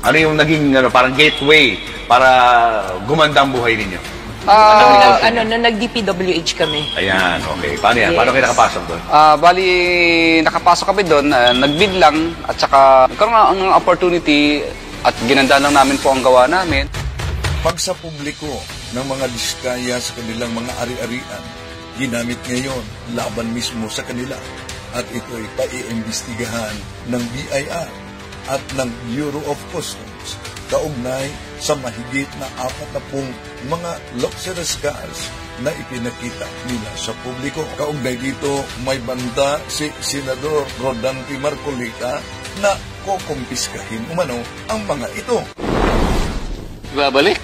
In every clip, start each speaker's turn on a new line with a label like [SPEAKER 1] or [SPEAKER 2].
[SPEAKER 1] Ano yung naging parang gateway para gumanda ang buhay ninyo?
[SPEAKER 2] Nung nag-DPWH kami.
[SPEAKER 1] Ayan, okay. Paano yan?
[SPEAKER 2] Yes.
[SPEAKER 1] Paano kayo nakapasok doon?
[SPEAKER 3] Bali, nakapasok kami doon, nagbid lang, at saka nagkaroon ng opportunity at ginanda lang namin po ang gawa namin.
[SPEAKER 4] Pag sa publiko ng mga diskaya sa kanilang mga ari-arian, ginamit ngayon laban mismo sa kanila. At ito'y paiimbestigahan ng BIR at ng Bureau of Customs kaugnay sa mahigit na 40 mga luxurious cars na ipinakita nila sa publiko. Kaugnay dito, may banda si Senador Rodante Marcolita na kukumpiskahin umano ang mga ito.
[SPEAKER 5] Babalik?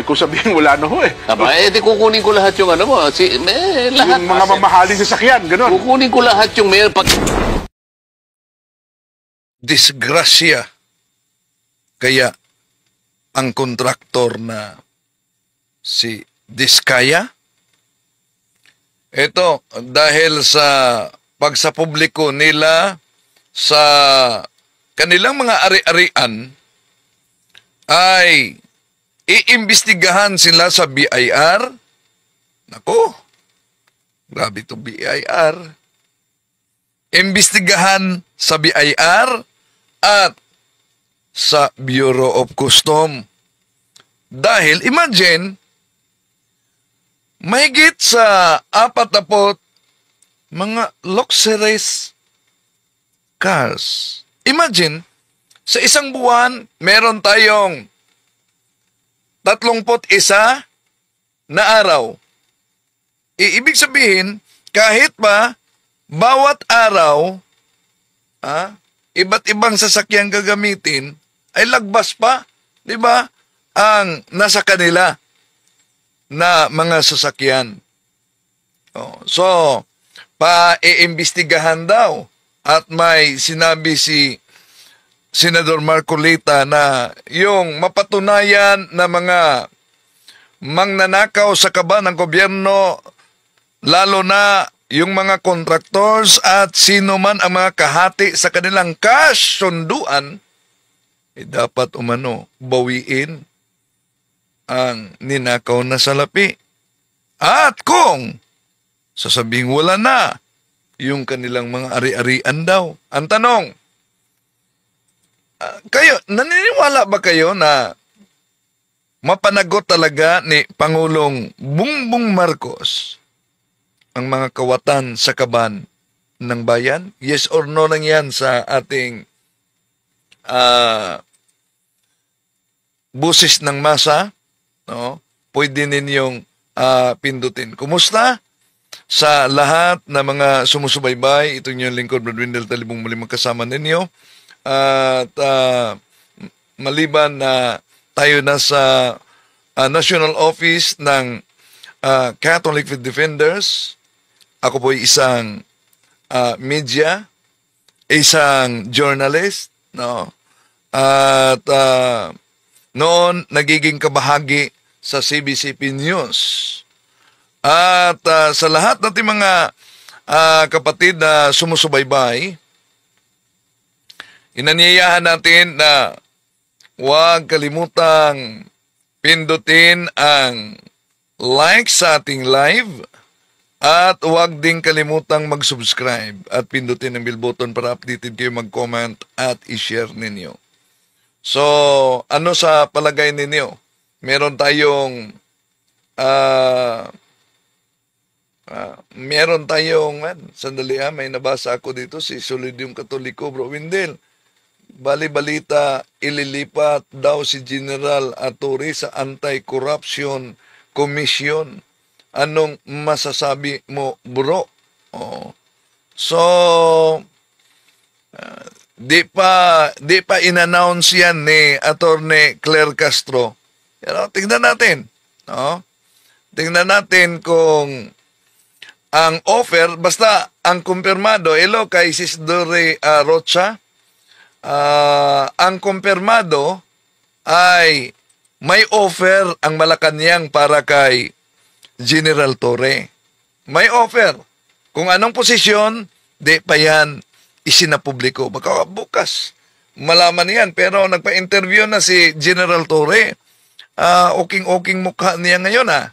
[SPEAKER 6] Kung sabihin, wala na ho eh.
[SPEAKER 5] Aba, di kukunin ko lahat yung ano mo. Lahat.
[SPEAKER 6] Yung mga mamahaling sasakyan, gano'n.
[SPEAKER 5] Kukunin ko lahat yung mayor.
[SPEAKER 4] Disgrasya. Kaya ang kontraktor na si Diskaya, ito, dahil sa pagsapubliko nila sa kanilang mga ari-arian, ay iimbestigahan sila sa BIR. Nako, grabe to BIR. Imbestigahan sa BIR at sa Bureau of Customs. Dahil, imagine, mahigit sa 40 mga luxurious cars. Imagine, sa isang buwan, meron tayong 31 na araw. Ibig sabihin, kahit pa bawat araw, iba't ibang sasakyang gagamitin, ay lagbas pa, di ba, ang nasa kanila na mga sasakyan. So, pa-iimbestigahan daw at may sinabi si Senador Marcolita na yung mapatunayan na mga mangnanakaw sa kaba ng gobyerno, lalo na yung mga contractors at sino man ang mga kahati sa kanilang cash sunduan, dapat bawiin ang ninakaw na salapi. At kung sasabing wala na yung kanilang mga ari-arian daw, ang tanong, kayo, naniniwala ba kayo na mapanagot talaga ni Pangulong Bongbong Marcos ang mga kawatan sa kaban ng bayan? Yes or no lang yan sa ating busis ng masa? No? Pwede ninyong pindutin. Kumusta? Sa lahat na mga sumusubaybay, ito yung lingkod, Brad Wendell Talibong, muli magkasama ninyo. At maliban na tayo na sa National Office ng Catholic Faith Defenders, ako po ay isang media, isang journalist, no? At noon nagiging kabahagi sa CBCP News. At sa lahat nating mga kapatid na sumusubaybay, inanyayahan natin na huwag kalimutang pindutin ang like sa ating live at huwag ding kalimutang mag-subscribe at pindutin ang bell button para updated kayo, mag-comment at i-share ninyo. So, ano sa palagay ninyo? Meron tayong sandali may nabasa ako dito, si Solidium Katoliko, Bro Windel. Bali-balita, ililipat daw si General Aturi sa Anti-Corruption Commission. Anong masasabi mo, bro? So, di pa in-announce yan ni Attorney Claire Castro. Pero tingnan natin. Tingnan natin kung ang offer, basta ang kumpirmado, kay Isidore Rocha, ang kumpirmado ay may offer ang Malacanang para kay General Torre. May offer. Kung anong posisyon, di pa yan isinapubliko. Baka bukas malaman yan. Pero nagpa-interview na si General Torre. Oking-oking mukha niya ngayon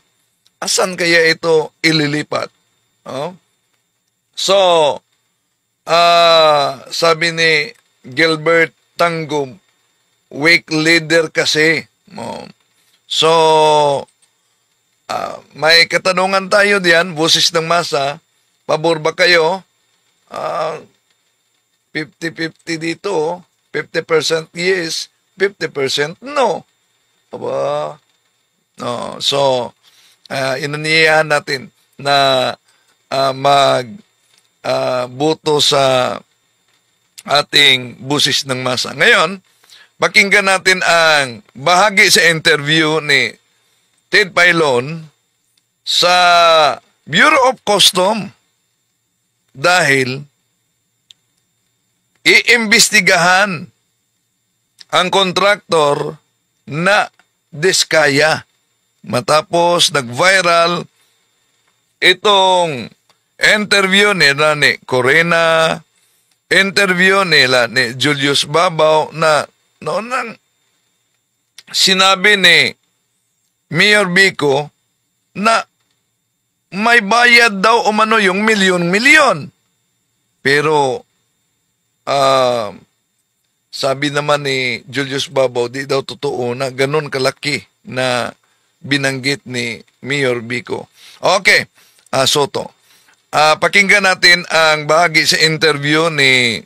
[SPEAKER 4] Asan kaya ito ililipat? Oh? So, sabi ni Gilbert Tangum, weak leader kasi. Oh. So, may katanungan tayo diyan, boses ng masa, pabor ba kayo? 50-50 dito, 50% yes, 50% no. Aba, no. So, inaniyahan natin na boto sa ating busis ng masa. Ngayon, pakinggan natin ang bahagi sa interview ni Ted Pailon sa Bureau of Custom dahil iimbestigahan ang kontraktor na Diskaya matapos nag-viral itong interview nila ni Corina, interview nila ni Julius Babaw na noon nang sinabi ni Mayor Vico na may bayad daw umano yung milyon-milyon. Pero sabi naman ni Julius Babaw, di daw totoo na ganun kalaki na binanggit ni Mayor Vico. Okay, Soto. Pakinggan natin ang bahagi sa interview ni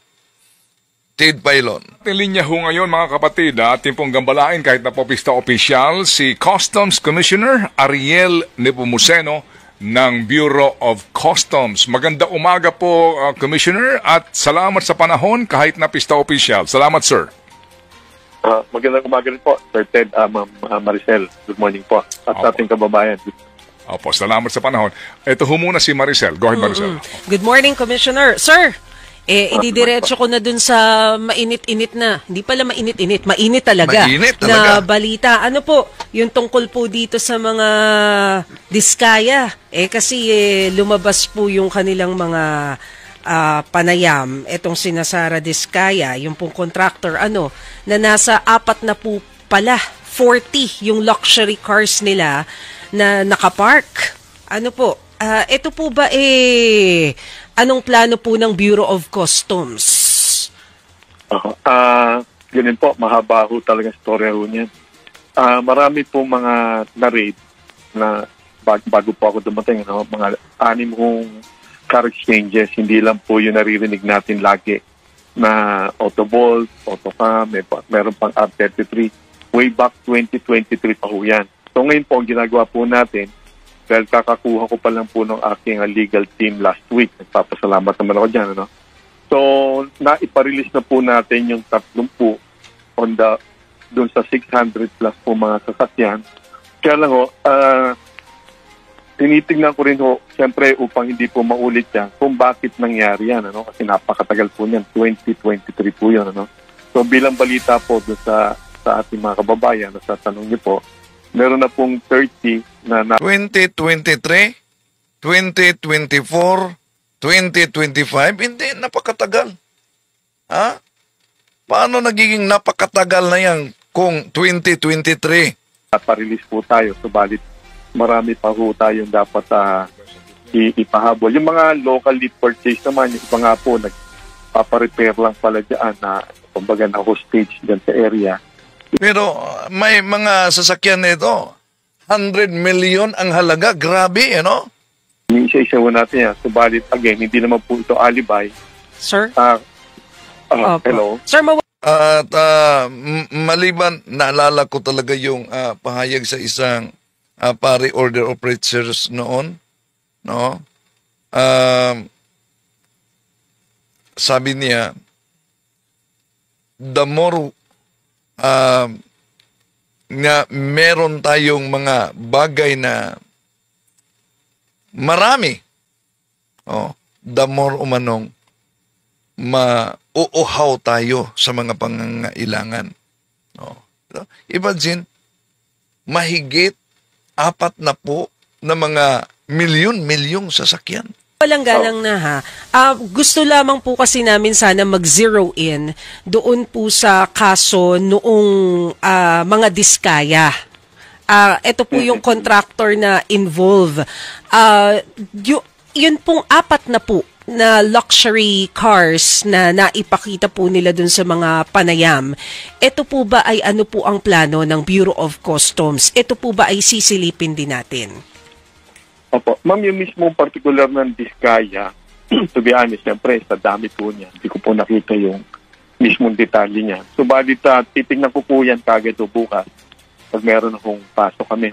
[SPEAKER 4] Ted Pailon.
[SPEAKER 7] Linya ho ngayon mga kapatid, ating pong gambalain kahit na po pista opisyal si Customs Commissioner Ariel Nepomuceno ng Bureau of Customs. Maganda umaga po, Commissioner, at salamat sa panahon kahit na pista opisyal. Salamat, sir.
[SPEAKER 6] Magandang umaga rin po, Sir Ted, Ma'am Maricel. Good morning po. At sa ating kababayan.
[SPEAKER 7] Opo, salamat sa panahon. Ito ho muna si Maricel. Go ahead, Maricel.
[SPEAKER 2] Good morning, Commissioner. Sir, ididiretso ko na dun sa mainit-init na. Hindi pala mainit-init, mainit talaga.
[SPEAKER 4] Mainit talaga.
[SPEAKER 2] Na balita. Ano po, yung tungkol po dito sa mga Diskaya. Kasi lumabas po yung kanilang mga panayam. Etong sinasara Diskaya, yung pong contractor, na nasa 4 na po pala, 40 yung luxury cars nila na nakapark. Ano po, ito po ba anong plano po ng Bureau of Customs?
[SPEAKER 6] Ganun po, mahaba ho talaga storya ho niyan. Marami po mga na-raid na bago po ako dumating, mga 6 hong car exchanges, hindi lang po yung naririnig natin lagi na Autobolt, Autocam, meron pang R33. Way back 2023 pa ho yan. So ngayon po, ang ginagawa po natin, dahil kakakuha ko pa lang po ng aking legal team last week. Nagpapasalamat naman ako dyan. So, naiparelease na po natin yung 30 po doon sa 600 plus po mga sasakyan. Kaya lang tinitignan ko rin siyempre upang hindi po maulit yan, kung bakit nangyari yan. Kasi napakatagal po niyan, 2023 po yun. So, bilang balita po doon sa ating mga kababayan, sa tanong niyo po, meron na pong 30 na
[SPEAKER 4] 2023, 2024, 2025, hindi, napakatagal. Paano nagiging napakatagal na yan kung 2023?
[SPEAKER 6] Pa-release po tayo, subalit marami pa po tayong dapat ipahabol. Yung mga locally purchased naman, yung iba nga po, nagpaparepair lang pala dyan na kumbaga na hostage dyan sa area.
[SPEAKER 4] Pero may mga sasakyan nito, 100 million ang halaga. Grabe,
[SPEAKER 6] Isa-isa po natin yan. Subalit, again, hindi naman po ito alibay.
[SPEAKER 2] Sir?
[SPEAKER 6] Hello?
[SPEAKER 2] Sir,
[SPEAKER 4] At maliban, naalala ko talaga yung pahayag sa isang pari order operators noon. No? Sabi niya, the more nga meron tayong mga bagay na marami, the more umanong mauuhaw tayo sa mga pangangailangan. Imagine, mahigit 4 na po na mga milyon-milyong sasakyan.
[SPEAKER 2] Palangganang na ha. Gusto lamang po kasi namin sana mag-zero in doon po sa kaso noong mga diskaya. Ito po yung contractor na involved. Yun pong 4 na po na luxury cars na naipakita po nila dun sa mga panayam. Ito po ba ay ano po ang plano ng Bureau of Customs? Ito po ba ay sisilipin din natin?
[SPEAKER 6] Opo. Ma'am, yung mismong particular ng Diskaya, to be honest, siyempre, sa dami po niya. Hindi ko po nakita yung mismong detalye niya. Subalit, titignan ko po yan kagad o bukas pag meron akong pasok kami.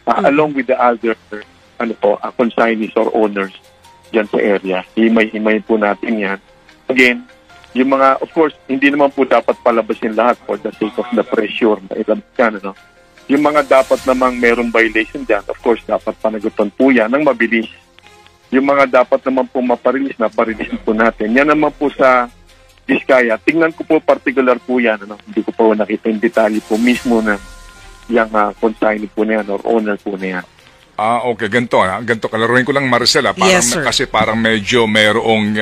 [SPEAKER 6] Along with the other consignees or owners dyan sa area. Himay-himay po natin yan. Again, yung mga, of course, hindi naman po dapat palabasin lahat for the sake of the pressure na ilan yan, Yung mga dapat namang merong violation dyan, of course, dapat panagutan po yan ng mabilis. Yung mga dapat naman po maparilis na parilis po natin. Yan naman po sa Diskaya. Tingnan ko po particular po yan. Hindi ko po nakita yung detalye po mismo na yung consignee po na yan or owner po na yan.
[SPEAKER 7] Okay, ganito. Kalaruin ko lang, Maricela,
[SPEAKER 2] Yes, sir.
[SPEAKER 7] kasi parang medyo mayroong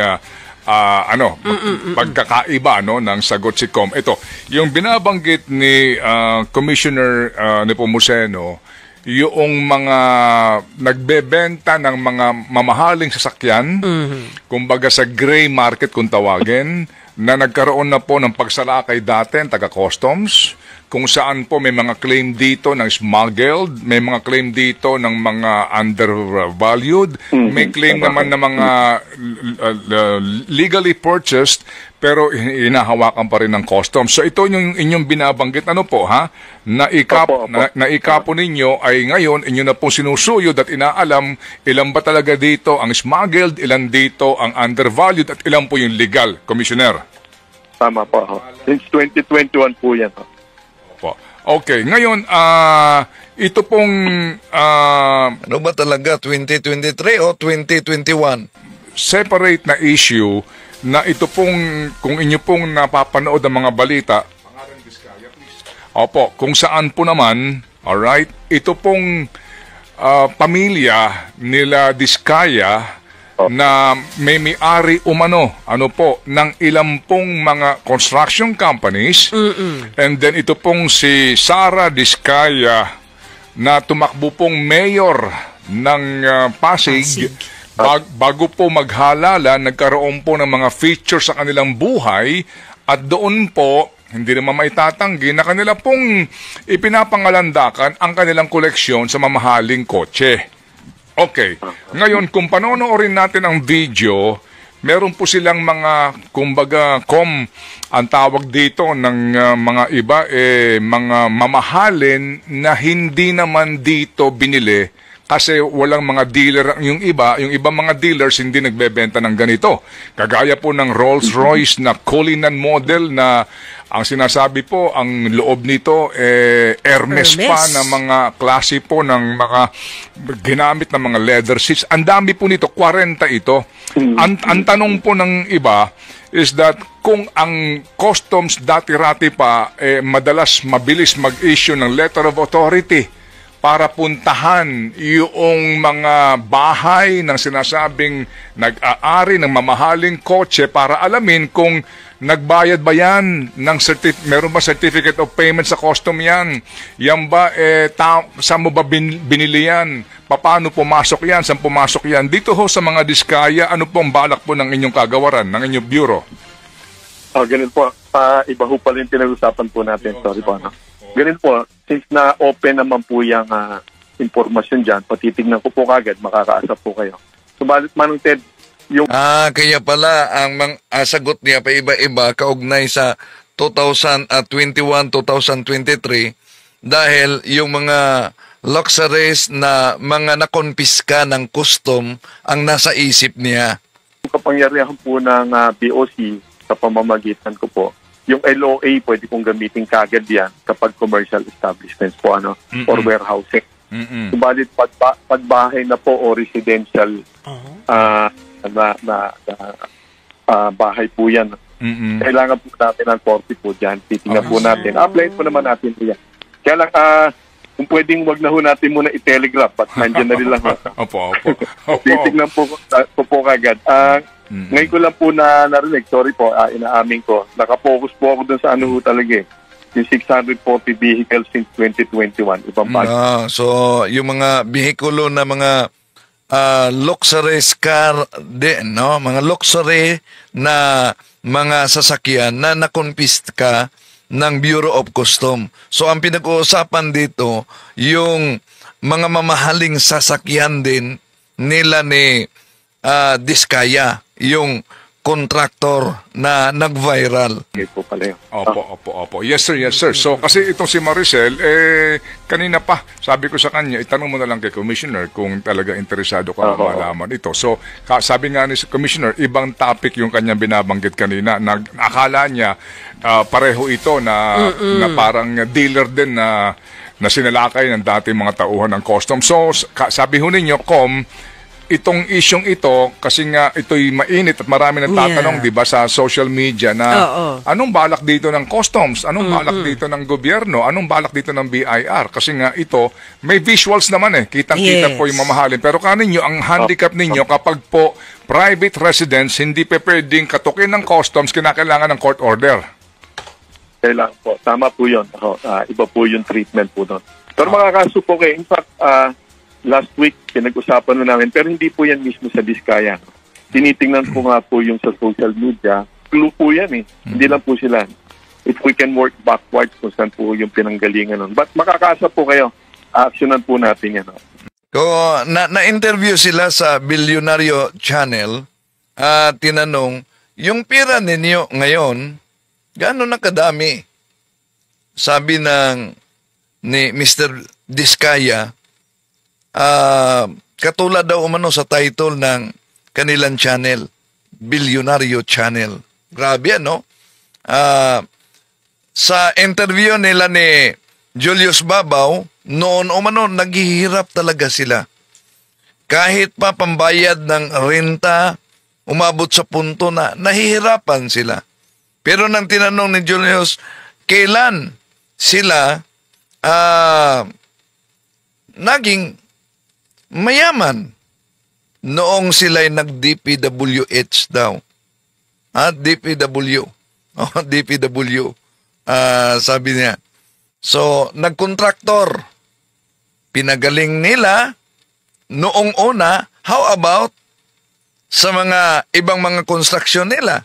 [SPEAKER 7] pagkakaiba ng sagot si Com. Ito, yung binabanggit ni Commissioner Nepomuceno, yung mga nagbebenta ng mga mamahaling sasakyan, kumbaga sa gray market kung tawagin, na nagkaroon na po ng pagsalakay dati, taga-customs, kung saan po may mga claim dito ng smuggled, may mga claim dito ng mga undervalued, may claim naman ng mga legally purchased, pero hinahawakan pa rin ng customs. So ito yung inyong binabanggit, naikapo ninyo ay ngayon inyo na po sinusuyod at inaalam ilan ba talaga dito ang smuggled, ilan dito ang undervalued, at ilan po yung legal, Commissioner?
[SPEAKER 6] Tama po. Since 2021 po yan.
[SPEAKER 7] Okay, ngayon, ito pong...
[SPEAKER 4] Ano ba talaga, 2023 o 2021?
[SPEAKER 7] Separate na issue na ito pong, kung inyo pong napapanood ang mga balita, opo, kung saan po naman, alright, ito pong pamilya nila Diskaya na may-ari ng ilang pong mga construction companies. And then ito pong si Sara Diskaya na tumakbo pong mayor ng Pasig. Bago po maghalala, nagkaroon po ng mga features sa kanilang buhay at doon po, hindi naman maitatanggi na kanila pong ipinapangalandakan ang kanilang koleksyon sa mamahaling kotse. Okay. Ngayon, kung panonoorin natin ang video, meron po silang mga, kumbaga, ang tawag dito ng mga iba, mga mamahalin na hindi naman dito binili kasi walang mga dealer. Yung iba mga dealers hindi nagbebenta ng ganito. Kagaya po ng Rolls-Royce na Cullinan model na ang sinasabi po, ang loob nito, Hermes pa na mga klase po ng mga ginamit na mga leather seats. Ang dami po nito, 40 ito. Ang tanong po ng iba is that kung ang customs dati-rati pa, madalas mabilis mag-issue ng letter of authority para puntahan yung mga bahay ng sinasabing nag-aari ng mamahaling kotse para alamin kung nagbayad ba yan ng meron ba certificate of payment sa custom yan? Yan ba, saan mo ba binili yan? Paano pumasok yan? Saan pumasok yan? Dito ho sa mga Diskaya, ano po ang balak po ng inyong kagawaran, ng inyong bureau?
[SPEAKER 6] Ganun po. Iba ho pala yung pinag-usapan po natin. Sorry po. Ganun po, since na-open naman po yung informasyon dyan, patitignan ko po kagad, makakaasap po kayo. Subalit Manong Ted, yung...
[SPEAKER 4] Kaya pala ang sagot niya pa iba-iba kaugnay sa 2021-2023 dahil yung mga luxuries na mga nakonpiska ng custom ang nasa isip niya.
[SPEAKER 6] Yung kapangyarihan po ng BOC sa pamamagitan ko po, yung LOA pwede kong gamitin kagad yan kapag commercial establishments po or warehousing. Subalit pagbahay na po o residential bahay po yan. Kailangan po natin ng 40 po dyan. Titingnan po natin. Apply po naman natin po yan. Kaya lang, kung pwedeng wag na ho natin muna i-telegraph at nandiyan na rin lang ho.
[SPEAKER 7] Opo, opo. Opo.
[SPEAKER 6] Titignan po kagad. Ngayon ko lang po narinig, sorry po, inaamin ko, nakapokus po ako dun sa ano ho talaga yung 640 vehicles since 2021. Ibang bagay.
[SPEAKER 4] So, yung mga bihikulo na mga luxury car din, no? Mga luxury na mga sasakyan na nakonpiska ng Bureau of Customs. So, ang pinag-uusapan dito, yung mga mamahaling sasakyan din nila ni Diskaya, yung contractor na nag-viral.
[SPEAKER 6] Okay po pala yun.
[SPEAKER 7] Opo. Yes, sir. So, kasi itong si Maricel, kanina pa, sabi ko sa kanya, itanong mo na lang kay Commissioner kung talaga interesado ka na malaman ito. So, sabi nga ni Commissioner, ibang topic yung kanyang binabanggit kanina. Akala niya, pareho ito na parang dealer din na sinalakay ng dating mga tauhan ng customs. So, sabi ho ninyo, itong isyong ito, kasi nga ito'y mainit at marami nagtatanong, di ba, sa social media na anong balak dito ng customs? Anong balak dito ng gobyerno? Anong balak dito ng BIR? Kasi nga ito, may visuals naman Kitang-kita po yung mamahalin. Pero kaninyo, ang handicap ninyo, kapag po private residence, hindi pa pwedeng katukin ng customs, kinakailangan ng court order.
[SPEAKER 6] Kailangan po. Tama po yun. Iba po yung treatment po doon. Pero makakaso po kayo. In fact, last week, pinag-usapan na namin, pero hindi po yan mismo sa Diskaya. Tinitingnan po nga po yung sa social media. Clue po yan Hindi lang po sila. If we can work backwards kung saan po yung pinanggalingan nun. But makakasa po kayo. Actionan po natin yan.
[SPEAKER 4] Kung na-interview sila sa Bilyonaryo Channel at tinanong, yung pira ninyo ngayon, gaano na kadami? Sabi ni Mr. Diskaya, katulad daw umano sa title ng kanilang channel, Bilyonaryo Channel. Grabe no? Sa interview nila ni Julius Babaw, noon umano naghihirap talaga sila. Kahit pa pambayad ng renta, umabot sa punto na nahihirapan sila. Pero nang tinanong ni Julius, kailan sila naging mayaman noong sila'y nag-DPWH daw. DPW. DPW. Sabi niya. So, nag-contractor. Pinagaling nila noong una. How about sa mga ibang mga construction nila?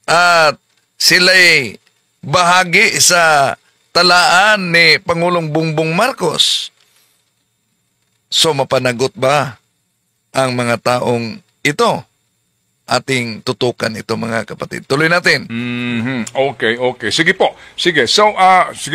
[SPEAKER 4] At sila'y bahagi sa talaan ni Pangulong Bongbong Marcos. So, mapanagot ba ang mga taong ito? Ating tutukan ito, mga kapatid. Tuloy natin.
[SPEAKER 7] Okay. Sige po. Sige. So,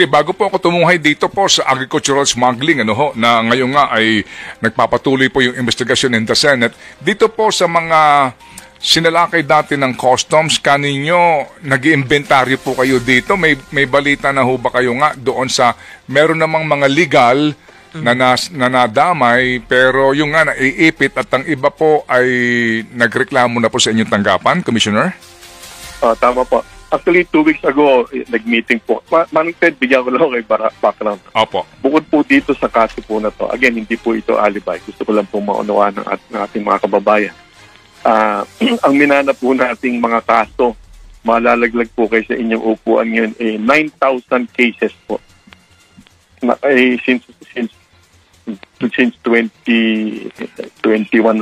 [SPEAKER 7] bago po ako tumuhay dito po sa agricultural smuggling, na ngayon nga ay nagpapatuloy po yung investigasyon in the Senate. Dito po sa mga sinalakay dati ng customs, kaninyo, nag-iimbentaryo po kayo dito. May balita na ho ba kayo nga doon sa meron namang mga legal na nadamay, pero yung nga naiipit at ang iba po ay nagreklamo na po sa inyong tanggapan, Commissioner?
[SPEAKER 6] Tama po. Actually, 2 weeks ago, nag-meeting po. Manong Ted, bigyan ko lang kay background.
[SPEAKER 7] Opo.
[SPEAKER 6] Bukod po dito sa kaso po na to, again, hindi po ito alibay. Gusto ko lang po maunawaan ng ating mga kababayan. Ang minana po nating mga kaso, malalaglag po kayo sa inyong upuan ngayon, 9,000 cases po. Since 2021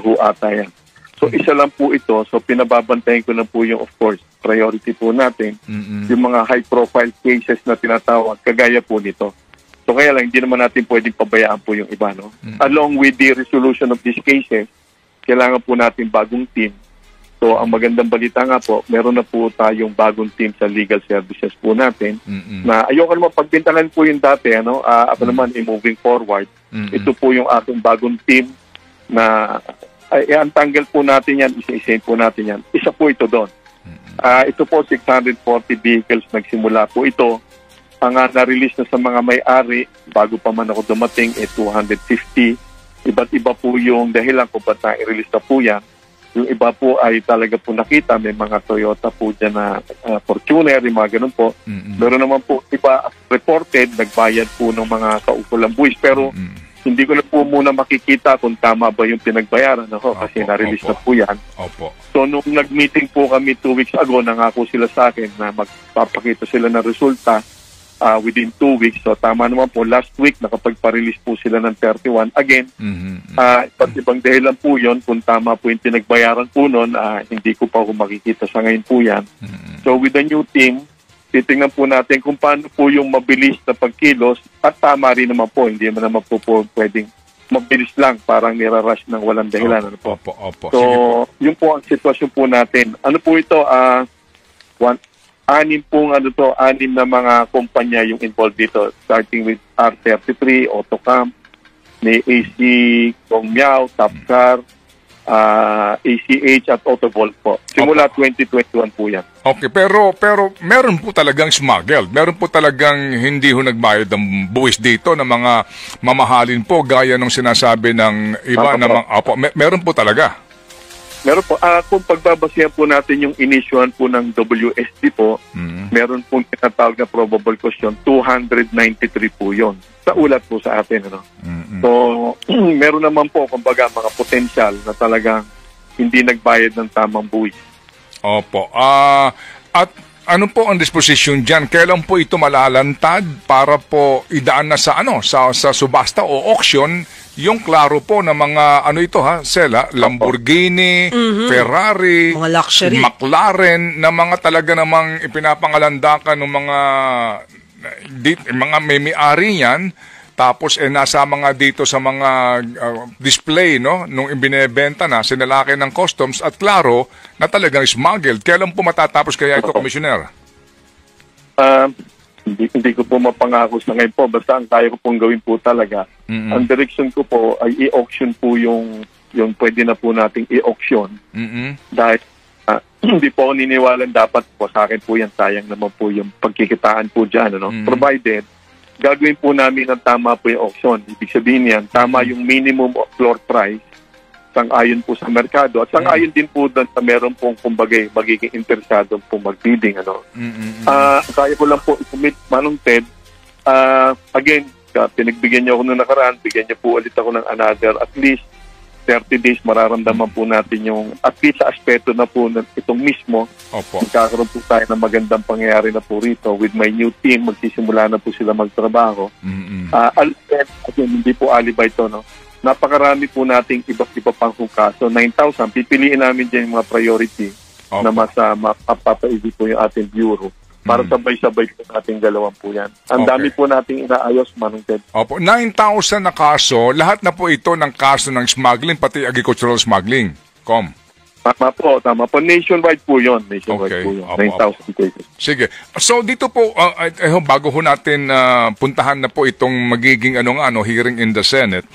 [SPEAKER 6] ho ata yan. So, isa lang po ito. So, pinababantayan ko na po yung, of course, priority po natin. Yung mga high-profile cases na tinatawag, kagaya po nito. So, kaya lang, hindi naman natin pwedeng pabayaan po yung iba, no? Along with the resolution of these cases, kailangan po natin bagong team. So, ang magandang balita nga po, meron na po tayong bagong team sa legal services po natin. Na ayoko naman pagbintangan po yung dati, ako naman, moving forward. Ito po yung ating bagong team na antanggal po natin yan, isa-isain po natin yan. Isa po ito doon. Ito po, 640 vehicles nagsimula po ito. Ang na-release na sa mga may-ari, bago pa man ako dumating, 250. Iba't iba po yung dahilan kung ba't na-release na po yan. Yung iba po ay talaga po nakita, may mga Toyota po dyan na Fortuner, yung mga ganun po. Pero naman po, iba reported, nagbayad po ng mga kaukulang buwis. Pero hindi ko na po muna makikita kung tama ba yung pinagbayaran. Kasi na-release na po yan.
[SPEAKER 7] Opo.
[SPEAKER 6] So, nung nag-meeting po kami 2 weeks ago, nangako sila sa akin na magpapakita sila ng resulta within 2 weeks. So, tama naman po. Last week, nakapagpa-release po sila ng 31. Again, iba't ibang dahilan po yun. Kung tama po yung pinagbayaran po nun, hindi ko pa makikita sa ngayon po yan. So, with the new team, titingnan po natin kung paano po yung mabilis na pagkilos at tama rin naman po. Hindi naman po pwedeng mabilis lang, parang nirarush ng walang dahilan.
[SPEAKER 7] Opo.
[SPEAKER 6] So, yun po ang sitwasyon po natin. Ano po ito? Anim na mga kumpanya yung involved dito, starting with R33, Autocam, may AC, Gongmiao, Tapcar, ACH at Autovolt po. Simula 2021 po yan.
[SPEAKER 7] Okay, pero meron po talagang smuggled. Meron po talagang hindi ho nagbayad ng buwis dito ng mga mamahalin po gaya ng sinasabi ng iba na mga meron po talaga.
[SPEAKER 6] Meron po, kung pagbabasihan po natin yung inisyohan po ng WSD po, meron pong tinatawag na probable cause yun, 293 po yun. Sa ulat po sa atin. So, meron naman po, kumbaga, mga potential na talagang hindi nagbayad ng tamang buwis.
[SPEAKER 7] Opo. At ano po ang disposition dyan? Kailan po ito malalantad para po idaan na sa sa subasta o auction yung klaro po na mga Sela, Lamborghini, Ferrari,
[SPEAKER 2] mga luxury,
[SPEAKER 7] McLaren na mga talaga namang ipinapangalandakan ng mga may-ari niyan. Tapos nasa mga dito sa mga display nung ibinebenta na sinalaki ng customs at klaro na talagang smuggled. Kailan po matatapos kaya ito, Commissioner?
[SPEAKER 6] Hindi ko po mapangako sa ngayon po. Basta ang kaya ko pong gawin po talaga. Ang direction ko po ay i-auction po yung pwede na po nating i-auction. Dahil hindi po ako niniwalan dapat po sa akin po yan. Sayang naman po yung pagkikitaan po dyan. Provided gagawin po namin ng tama po yung auction. Ibig sabihin yan, tama yung minimum floor price sang-ayon po sa merkado at sang-ayon din po doon sa meron pong kumbagay magiging interesado po mag-bidding. Kaya ko lang po i-commit, Manong Ted. Again, pinagbigyan niyo ako nung nakaraan, bigyan niyo po ulit ako ng another at least 30 days, mararamdaman po natin yung at least sa aspeto na po itong mismo. Magkakaroon po tayo ng magandang pangyayari na po rito. With my new team, magsisimula na po sila magtrabaho. Again, hindi po alibay ito, napakarami po nating iba't iba pang kaso. 9,000, pipiliin namin dyan yung mga priority na mapapaili po yung ating bureau. Para sabay-sabay po nating galawan po yan. Ang dami po nating inaayos, Manong Ted.
[SPEAKER 7] 9,000 na kaso, lahat na po ito ng kaso ng smuggling, pati agricultural smuggling.
[SPEAKER 6] Tama po. Nationwide po yun. Nationwide po yun. 9,000 cases.
[SPEAKER 7] Sige. So dito po, bago ho natin puntahan na po itong magiging hearing in the Senate.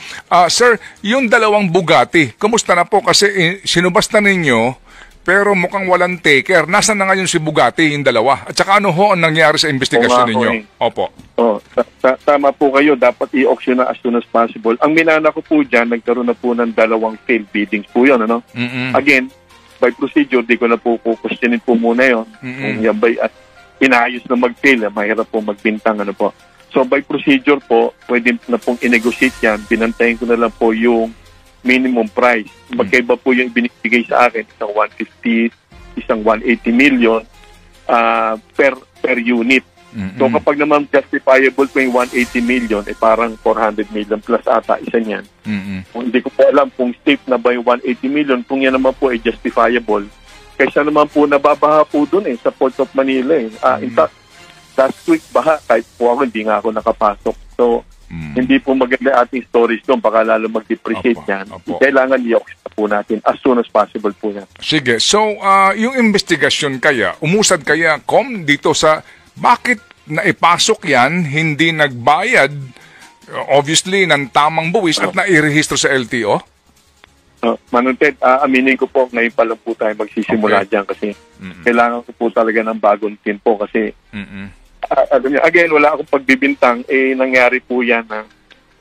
[SPEAKER 7] Sir, yung dalawang Bugatti, kumusta na po? Kasi sinubasta ninyo, pero mukhang walang taker. Nasaan na ngayon si Bugatti, yung dalawa? At saka ano ho ang nangyari sa investigasyon ninyo? Opo.
[SPEAKER 6] Tama po kayo. Dapat i-auction na as soon as possible. Ang minana ko po dyan, nagkaroon na po ng dalawang failed biddings po yun. Again, by procedure, di ko na po questionin po muna yun. Kung yan ba'y inaayos na mag-fail, mahirap po magbintang. So by procedure po, pwede na pong i-negotiate yan. Binantayin ko na lang po yung minimum price. Magkaiba po yung binibigay sa akin, isang 150, isang 180 million per unit. So kapag naman justifiable po yung 180 million, parang 400 million plus ata isa niyan. Hindi ko po alam kung safe na ba yung 180 million, kung yan naman po ay justifiable. Kaysa naman po nababaha po dun sa Port of Manila. In fact, last week baha, kahit po ako hindi nga ako nakapasok. So, hindi po maganda ating storage doon, baka lalo mag-depreciate yan. Kailangan i-auction po natin as soon as possible po yan.
[SPEAKER 7] Sige, so yung investigasyon kaya, umusad kaya, dito sa bakit naipasok yan, hindi nagbayad, obviously, ng tamang buwis at nairehistro sa LTO?
[SPEAKER 6] Manong Ted, aminin ko po, ngayon pa lang po tayo magsisimula dyan kasi kailangan ko po talaga ng bagong team po kasi again, wala akong pagbibintang. Nangyari po yan na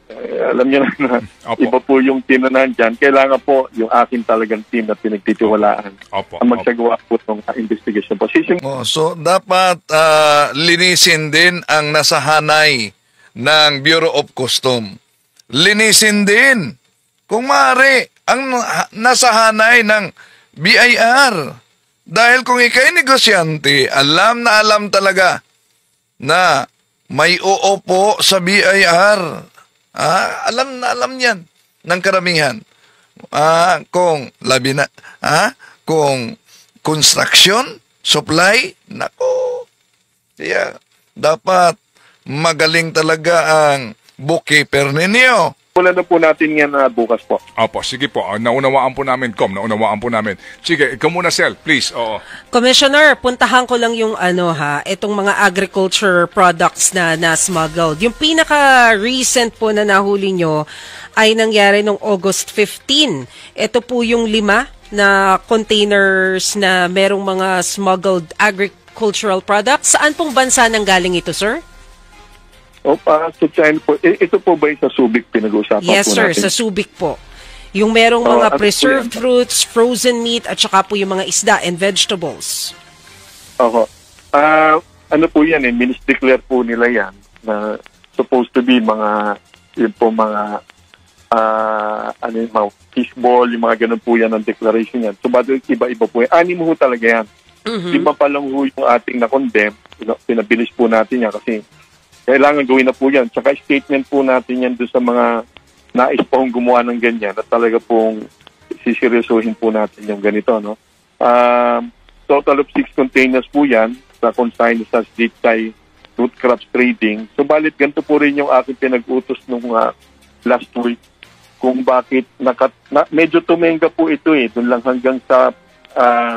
[SPEAKER 6] alam niyo na,
[SPEAKER 7] Opo.
[SPEAKER 6] iba po yung team na nandyan. Kailangan po yung akin talagang team na pinagtitiwalaan
[SPEAKER 7] Opo.
[SPEAKER 6] ang magsagawa po ng investigation po.
[SPEAKER 4] So dapat linisin din ang nasahanay ng Bureau of Custom. Linisin din kung maaari ang nasahanay ng BIR. Dahil kung ikay negosyante, alam na alam talaga na may uupo sa BIR. Alam na alam yan ng karamihan. Kung labi na, kung construction, supply, nako. Kaya dapat magaling talaga ang bookkeeper ninyo.
[SPEAKER 6] Wala na po natin yan bukas po.
[SPEAKER 7] Opo, sige po. Naunawaan po namin, naunawaan po namin. Sige, ikaw muna, Sel, please. Oo.
[SPEAKER 2] Commissioner, puntahan ko lang yung itong mga agriculture products na na-smuggled. Yung pinaka-recent po na nahuli nyo ay nangyari noong August 15. Ito po yung 5 na containers na merong mga smuggled agricultural products. Saan pong bansa nang galing ito, sir?
[SPEAKER 6] Sa China po. Ito po ba yung sa Subic pinag-uusapan
[SPEAKER 2] Yes,
[SPEAKER 6] po
[SPEAKER 2] sir.
[SPEAKER 6] natin?
[SPEAKER 2] Sa Subic po. Yung merong mga
[SPEAKER 6] ano po
[SPEAKER 2] preserved
[SPEAKER 6] yan?
[SPEAKER 2] fruits, frozen meat, at saka po yung mga isda and vegetables.
[SPEAKER 6] Ako. Ano po yan minis-declare po nila yan na supposed to be mga mga fishball, yung mga ganun po yan ang declaration yan. So, iba-iba po yan. 6 ho talaga yan. Iba pa lang ho yung ating na-condemn. Pinabilis po natin yan kasi kailangan gawin na po yan. Tsaka statement po natin yan doon sa mga nais pa hong gumawa ng ganyan at talaga pong siseryosohin po natin yung ganito. No? Total of 6 containers po yan sa consign sa Street Thai Root Crops Trading. So, balit ganito po rin yung aking pinag-utos nung last week kung bakit medyo tumenga po ito doon lang hanggang sa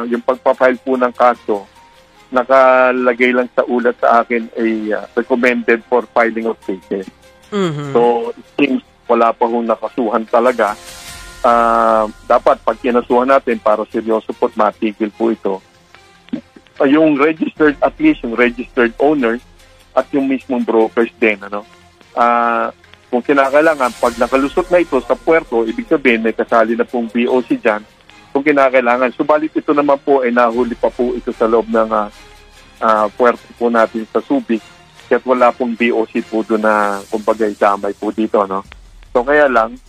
[SPEAKER 6] yung pagpapile po ng kaso. Nakalagay lang sa ulat sa akin ay recommended for filing of cases. So, it seems wala pa hong nakasuhan talaga. Dapat pag kinasuhan natin para seryoso po at matigil po ito, yung registered, at least yung registered owners at yung mismong brokers din. Kung kinakailangan, pag nakalusot na ito sa puerto, ibig sabihin may kasali na pong BOC dyan, kung kinakailangan. Subalit ito naman po ay nahuli pa po ito sa loob ng puerto po natin sa Subic. Kaya't wala pong BOC po doon na kumbaga damay po dito. No? So kaya lang,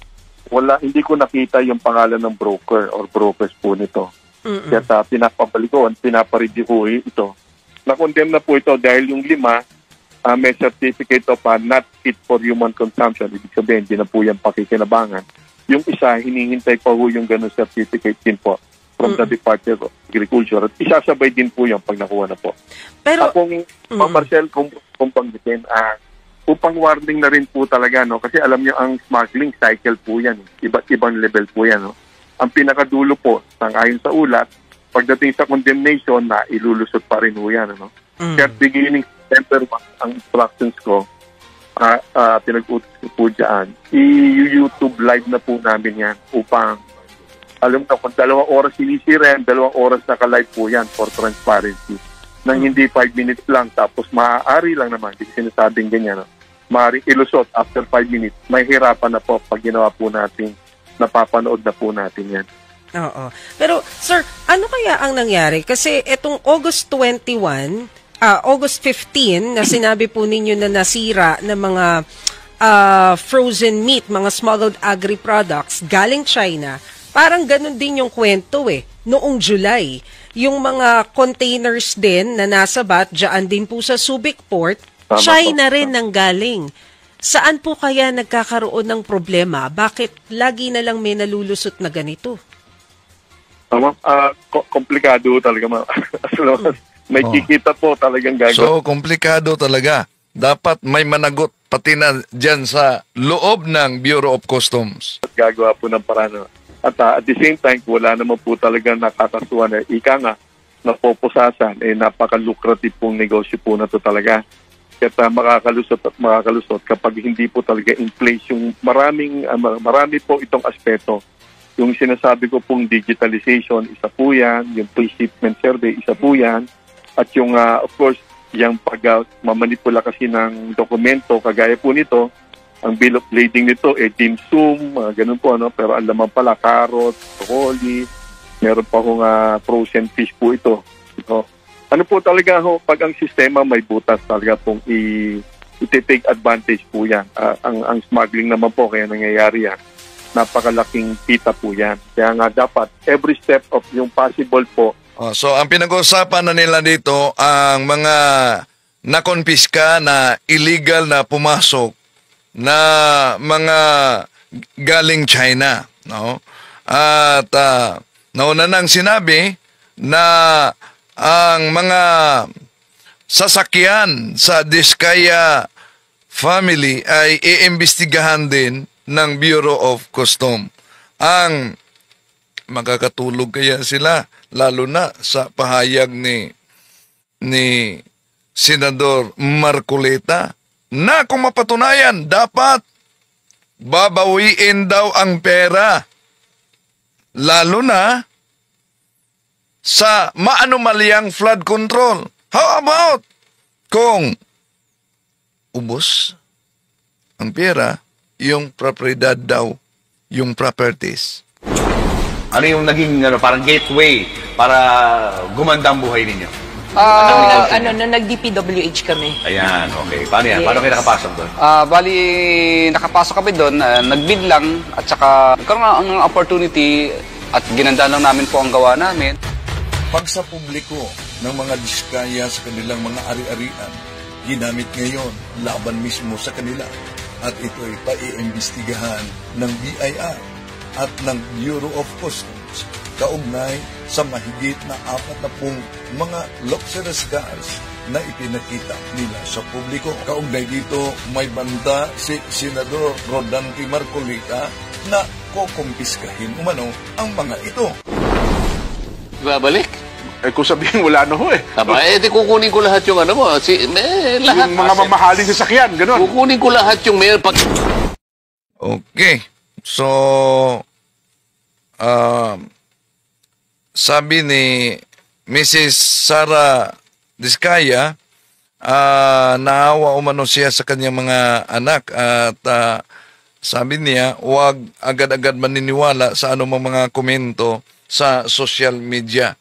[SPEAKER 6] hindi ko nakita yung pangalan ng broker or brokers po nito. Kaya't pinapabalik ko, pinapareview ko ito. Na-condemn na po ito dahil yung 5 may certificate of not fit for human consumption. Ibig sabihin, hindi na po yan pakikinabangan. Yung isa, hinihintay pa po yung ganun certificate din po from the Department of Agriculture. At isasabay din po yung pag nakuha na po.
[SPEAKER 2] Pero,
[SPEAKER 6] Marcel, kung panggitin, upang warning na rin po talaga, no? Kasi alam nyo, ang smuggling cycle po yan. Iba't ibang level po yan. No? Ang pinakadulo po, ayon sa ulat, pagdating sa condemnation, na ilulusot pa rin po yan. No? Kaya beginning September 1, ang instructions ko, pinag-utos ko po dyan, i-YouTube live na po namin yan upang, alam na kung 2 oras sinisira yan, 2 oras naka-live po yan for transparency. Nang hindi 5 minutes lang, tapos maaari lang naman, hindi sinasabing ganyan, no? Maaari ilusot after 5 minutes, may hirapan na po pag ginawa po natin, napapanood na po natin yan.
[SPEAKER 2] Oo. Pero, sir, ano kaya ang nangyari? Kasi itong August 15 na sinabi po ninyo na nasira ng mga frozen meat, mga smuggled agri-products galing China, parang ganun din yung kwento noong July. Yung mga containers din na nasa dyan din po sa Subic Port, China rin nang galing. Saan po kaya nagkakaroon ng problema? Bakit lagi na lang may nalulusot na ganito?
[SPEAKER 6] Komplikado talaga. May kikita po talagang gagawin.
[SPEAKER 4] So, komplikado talaga. Dapat may managot pati na dyan sa loob ng Bureau of Customs.
[SPEAKER 6] Gagawa po ng paraan. At at the same time, wala naman po talagang nakakasuhan. Ika nga, napoposasan, napaka-lucrative pong negosyo po na to talaga. Kaya makakalusot kapag hindi po talaga in place yung marami po itong aspeto. Yung sinasabi ko pong digitalization, isa po yan. Yung pre-shipment survey, isa po yan. At yung, of course, yung pag-mamanipula kasi ng dokumento, kagaya po nito, ang bill of lading nito, dim sum, ganun po, ano? Pero ang laman pala, carrot, broccoli, meron pa hong frozen fish po ito. Ano po talaga ho, pag ang sistema may butas talaga pong i-take advantage po yan. Ang smuggling naman po, kaya nangyayari yan. Napakalaking kita po yan. Kaya nga dapat, every step of yung possible po.
[SPEAKER 4] So ang pinag-uusapan na nila dito, ang mga nakonpiska na illegal na pumasok na mga galing China. No? At nauna nang sinabi na ang mga sasakyan sa Diskaya family ay iimbestigahan din ng Bureau of Customs. Ang makakatulog kaya sila, lalo na sa pahayag ni Senador Marcoleta na kung mapatunayan, dapat babawiin daw ang pera. Lalo na sa maanumalyang flood control. How about kung ubos ang pera, yung propriedad daw, yung properties?
[SPEAKER 1] Ano yung naging parang gateway para gumanda ang buhay ninyo?
[SPEAKER 2] Nung nag-DPWH kami.
[SPEAKER 1] Ayan, okay. Paano yan? Paano kayo nakapasok doon?
[SPEAKER 3] Bali, nakapasok kami doon, nagbid lang at saka nagkaroon ng opportunity at ginanda lang namin po ang gawa namin.
[SPEAKER 4] Pag sa publiko ng mga diskaya sa kanilang mga ari-arian, ginamit ngayon laban mismo sa kanila at ito'y paiimbestigahan ng BIR at ng Bureau of Customs kaugnay sa mahigit na 40 mga luxurious cars na ipinakita nila sa publiko. Kaugnay dito, may banda si Senador Rodante Marcoleta na kukumpiskahin umano ang mga ito.
[SPEAKER 5] Babalik?
[SPEAKER 8] Kung sabihin, wala na ho eh.
[SPEAKER 5] Tama, di kukunin ko lahat yung mo. Lahat.
[SPEAKER 8] Yung mga mamahaling sasakyan, gano'n.
[SPEAKER 5] Kukunin ko lahat yung mayor pag...
[SPEAKER 4] Okay. So, sabi ni Mrs. Sara Diskaya, naawa umano siya sa kanyang mga anak at sabi niya, huwag agad-agad maniniwala sa anumang mga komento sa social media.